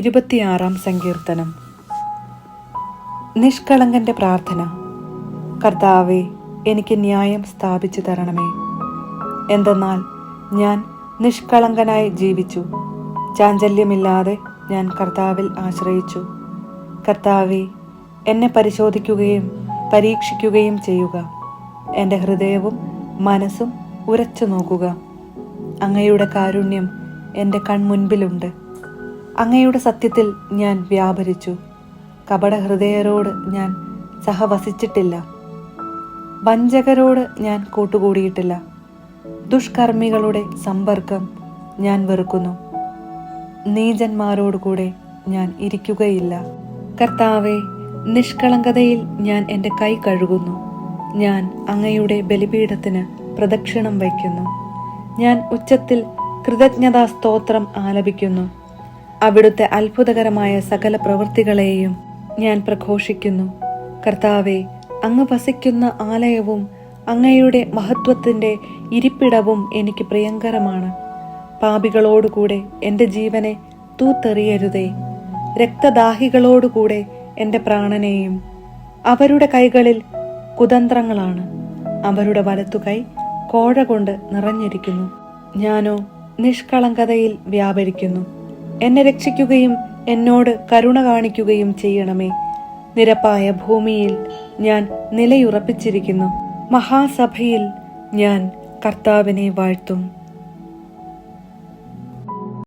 26 സങ്കീർത്തനം. നിഷ്കളങ്കന്റെ പ്രാർത്ഥന. കർത്താവേ, എനിക്ക് ന്യായം സ്ഥാപിച്ചു തരണമേ. എന്തെന്നാൽ ഞാൻ നിഷ്കളങ്കനായി ജീവിച്ചു, ചാഞ്ചല്യമില്ലാതെ ഞാൻ കർത്താവിൽ ആശ്രയിച്ചു. കർത്താവേ, എന്നെ പരിശോധിക്കുകയും പരീക്ഷിക്കുകയും ചെയ്യുക. എൻ്റെ ഹൃദയവും മനസ്സും ഉരച്ചു നോക്കുക. അങ്ങയുടെ കാരുണ്യം എൻ്റെ കൺമുൻപിലുണ്ട്. അങ്ങയുടെ സത്യത്തിൽ ഞാൻ വ്യാപരിച്ചു. കപടഹൃദയരോട് ഞാൻ സഹവസിച്ചിട്ടില്ല. വഞ്ചകരോട് ഞാൻ കൂട്ടുകൂടിയിട്ടില്ല. ദുഷ്കർമ്മികളുടെ സമ്പർക്കം ഞാൻ വെറുക്കുന്നു. നീചന്മാരോടുകൂടെ ഞാൻ ഇരിക്കുകയില്ല. കർത്താവെ, നിഷ്കളങ്കതയിൽ ഞാൻ എൻ്റെ കൈ കഴുകുന്നു. ഞാൻ അങ്ങയുടെ ബലിപീഠത്തിന് പ്രദക്ഷിണം വയ്ക്കുന്നു. ഞാൻ ഉച്ചത്തിൽ കൃതജ്ഞതാ സ്തോത്രം ആലപിക്കുന്നു. അവിടുത്തെ അത്ഭുതകരമായ സകല പ്രവൃത്തികളെയും ഞാൻ പ്രഘോഷിക്കുന്നു. കർത്താവെ, അങ്ങ് വസിക്കുന്ന ആലയവും അങ്ങയുടെ മഹത്വത്തിൻ്റെ ഇരിപ്പിടവും എനിക്ക് പ്രിയങ്കരമാണ്. പാപികളോടുകൂടെ എൻ്റെ ജീവനെ തൂത്തെറിയരുതേ. രക്തദാഹികളോടുകൂടെ എൻ്റെ പ്രാണനെയും. അവരുടെ കൈകളിൽ കുതന്ത്രങ്ങളാണ്. അവരുടെ വലത്തുകൈ കോഴ കൊണ്ട് നിറഞ്ഞിരിക്കുന്നു. ഞാനോ നിഷ്കളങ്കതയിൽ വ്യാപരിക്കുന്നു. എന്നെ രക്ഷിക്കുകയും എന്നോട് കരുണ കാണിക്കുകയും ചെയ്യണമേ. നിരപ്പായ ഭൂമിയിൽ ഞാൻ നിലയുറപ്പിച്ചിരിക്കുന്നു. മഹാസഭയിൽ ഞാൻ കർത്താവിനെ വാഴ്ത്തും.